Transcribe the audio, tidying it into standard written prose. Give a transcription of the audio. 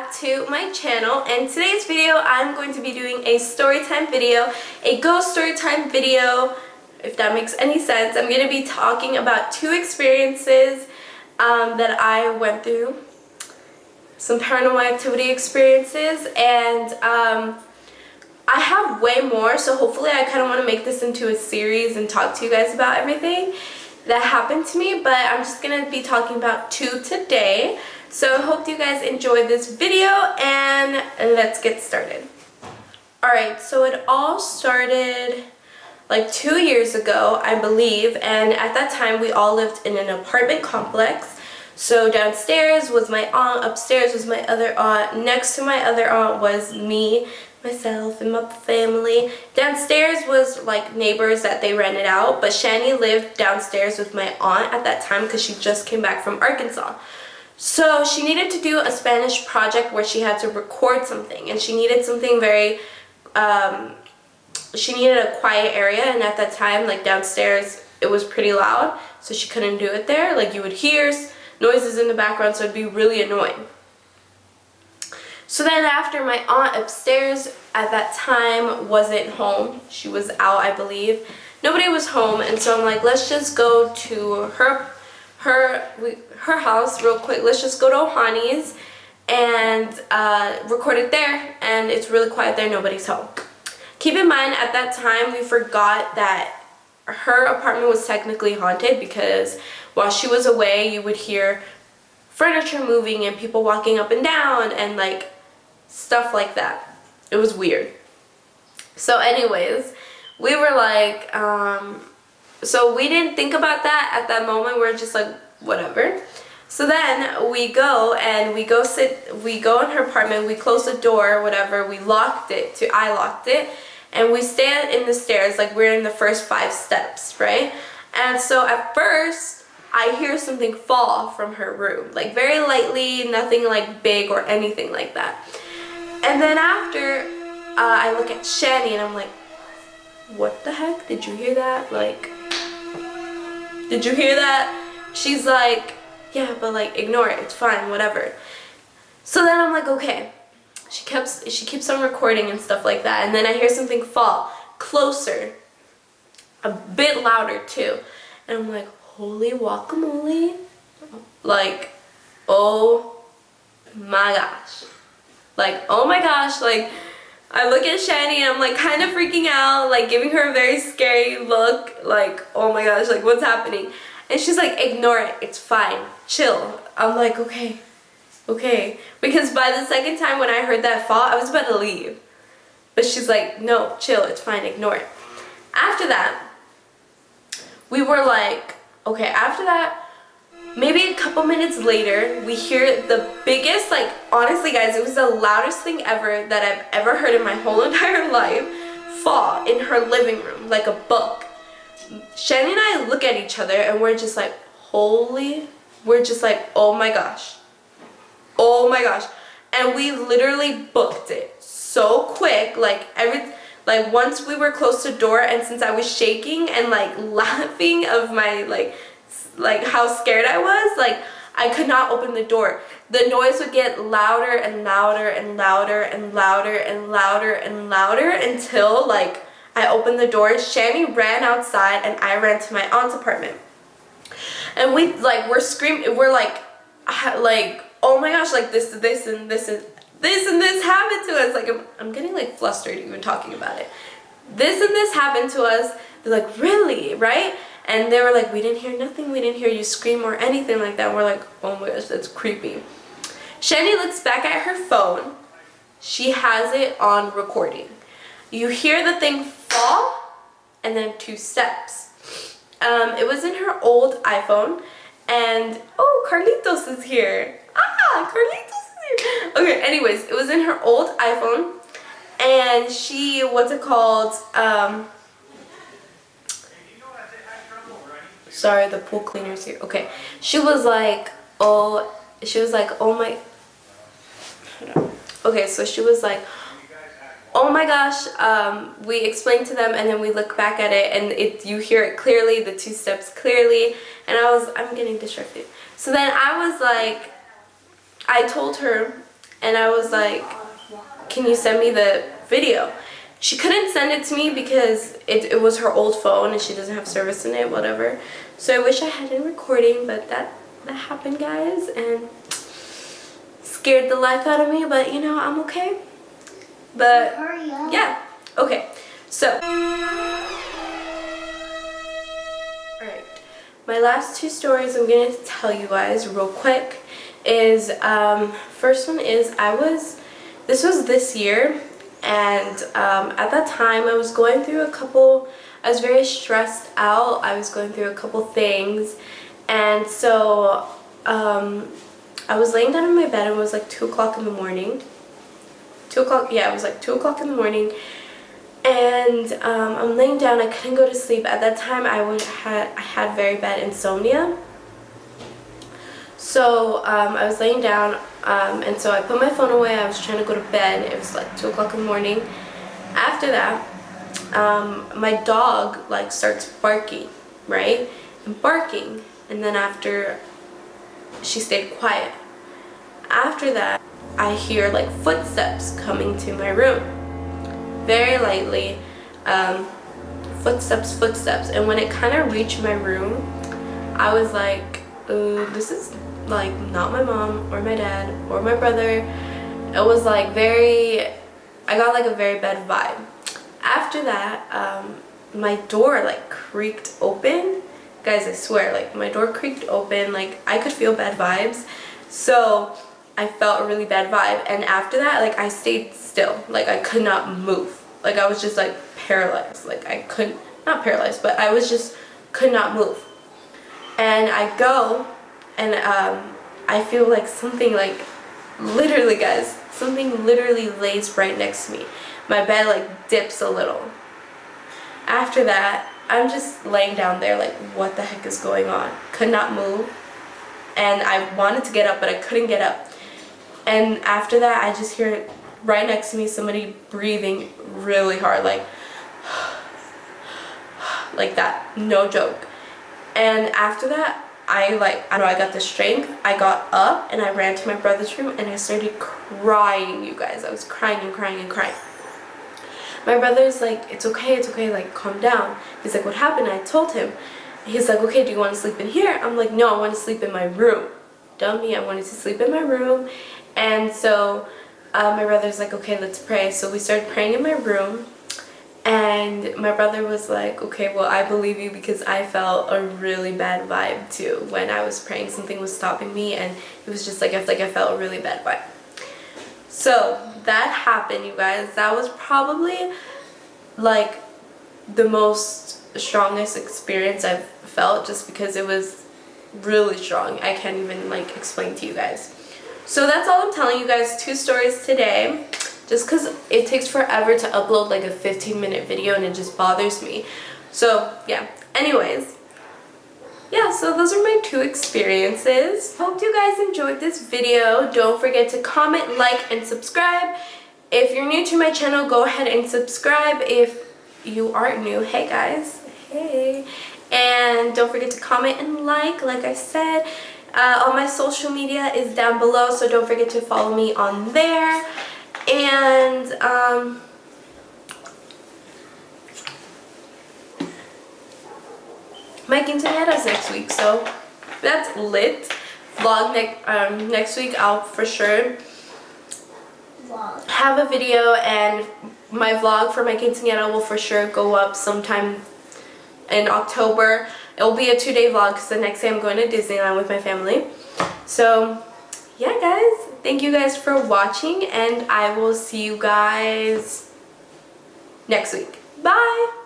back to my channel. In today's video I'm going to be doing a story time video, a ghost story time video, if that makes any sense. I'm going to be talking about two experiences that I went through, some paranormal activity experiences, and I have way more, so hopefully I kind of want to make this into a series and talk to you guys about everything that happened to me, but I'm just going to be talking about two today. So I hope you guys enjoyed this video, and let's get started. Alright, so it all started like 2 years ago, I believe, and at that time we all lived in an apartment complex. So downstairs was my aunt, upstairs was my other aunt, next to my other aunt was me, myself, and my family. Downstairs was like neighbors that they rented out, but Shany lived downstairs with my aunt at that time because she just came back from Arkansas. So she needed to do a Spanish project where she had to record something, and she needed something very, she needed a quiet area, and at that time, like downstairs, it was pretty loud, so she couldn't do it there. Like you would hear noises in the background, so it'd be really annoying. So then after, my aunt upstairs at that time wasn't home. She was out, I believe. Nobody was home, and so I'm like, let's just go to her house real quick. Let's just go to Shany's and record it there, and it's really quiet there, nobody's home. Keep in mind, at that time we forgot that her apartment was technically haunted, because while she was away you would hear furniture moving and people walking up and down and like stuff like that. It was weird. So anyways, we were like, so we didn't think about that at that moment. We're just like, whatever. So then we go and we go in her apartment, we close the door, whatever, we locked it, I locked it, and we stand in the stairs like we're in the first 5 steps, right? And so at first, I hear something fall from her room, like very lightly, nothing like big or anything like that. And then after, I look at Shany and I'm like, what the heck? Did you hear that? Like, did you hear that? She's like, yeah, but like ignore it, it's fine, whatever. So then I'm like, okay. She keeps on recording and stuff like that, and then I hear something fall closer, a bit louder too, and I'm like, holy guacamole, like, oh my gosh, like, oh my gosh, like, I look at Shany and I'm like kind of freaking out, like giving her a very scary look, like, oh my gosh, like what's happening? And she's like, ignore it, it's fine, chill. I'm like, okay, because by the second time when I heard that fall, I was about to leave, but she's like, no, chill, it's fine, ignore it. After that, we were like, okay, after that, maybe a couple minutes later, we hear the biggest, like, honestly guys, it was the loudest thing ever that I've ever heard in my whole entire life, fall in her living room, like a book. Shany and I look at each other and we're just like, we're just like, oh my gosh, and we literally booked it so quick, like once we were close to the door, and since I was shaking and like laughing of my like how scared I was, like I could not open the door. The noise would get louder and louder and louder and louder and louder and louder until like I opened the door. Shany ran outside and I ran to my aunt's apartment, and we're screaming, we're like oh my gosh, like this and this happened to us. Like I'm getting like flustered even talking about it. This and this happened to us. They're like, really, right? And they were like, we didn't hear nothing, we didn't hear you scream or anything like that. We're like, oh my gosh, that's creepy. Shany looks back at her phone. She has it on recording. You hear the thing fall and then 2 steps. It was in her old iPhone, and oh, Carlitos is here. Carlitos is here. Okay, anyways, it was in her old iPhone, and she, what's it called, sorry, the pool cleaner's here. Okay, she was like, oh my, okay, so she was like, oh my gosh, we explained to them, and then we look back at it, and you hear it clearly, the 2 steps clearly, and I'm getting distracted. So then I was like, I told her, and I was like, can you send me the video? She couldn't send it to me because it was her old phone and she doesn't have service in it, whatever. So I wish I had a recording, but that happened, guys, and scared the life out of me, but you know, I'm okay. But yeah, okay, so alright, my last two stories I'm gonna tell you guys real quick is first one is this was this year, and at that time I was going through I was very stressed out. I was going through a couple things, and so I was laying down in my bed and it was like 2 o'clock in the morning. 2 o'clock, yeah, it was like 2 o'clock in the morning, and I'm laying down. I couldn't go to sleep. At that time I had very bad insomnia. So I was laying down, and so I put my phone away. I was trying to go to bed. It was like 2 o'clock in the morning. After that, my dog like starts barking, right? And barking, and then after, she stayed quiet. After that, I hear like footsteps coming to my room, very lightly, footsteps, and when it kind of reached my room, I was like, this is like not my mom or my dad or my brother. It was like I got like a very bad vibe. After that, my door like creaked open. Guys, I swear, like my door creaked open, like I could feel bad vibes. So I felt a really bad vibe, and after that, like I stayed still. Like I could not move. Like I was just like paralyzed. Like I couldn't, not paralyzed, but I was just could not move. And I go, and I feel like something, like literally, guys, something literally lays right next to me. My bed like dips a little. After that, I'm just laying down there like, what the heck is going on? Could not move, and I wanted to get up, but I couldn't get up. And after that, I just hear right next to me somebody breathing really hard, like that, no joke. And after that, I know I got the strength. I got up and I ran to my brother's room and I started crying, you guys. I was crying and crying and crying. My brother's like, it's okay, like calm down. He's like, what happened? I told him. He's like, okay, do you want to sleep in here? I'm like, no, I want to sleep in my room. Dummy, I wanted to sleep in my room. And so my brother's like, okay, let's pray. So we started praying in my room, and my brother was like, okay, well, I believe you, because I felt a really bad vibe too. When I was praying, something was stopping me, and it was just like I felt a really bad vibe. So that happened, you guys. That was probably like the most strongest experience I've felt, just because it was really strong. I can't even like explain to you guys. So that's all I'm telling you guys. 2 stories today, just because it takes forever to upload like a 15-minute video and it just bothers me. So yeah, anyways, yeah, so those are my 2 experiences. Hope you guys enjoyed this video. Don't forget to comment, like, and subscribe. If you're new to my channel, go ahead and subscribe. If you aren't new, hey guys, hey. And don't forget to comment and like I said. All my social media is down below, so don't forget to follow me on there. And my quinceañera's next week, so that's lit. Vlog next week. I'll for sure have a video, and my vlog for my quinceañera will for sure go up sometime in October. It will be a 2-day vlog because the next day I'm going to Disneyland with my family. So yeah, guys, thank you guys for watching, and I will see you guys next week. Bye!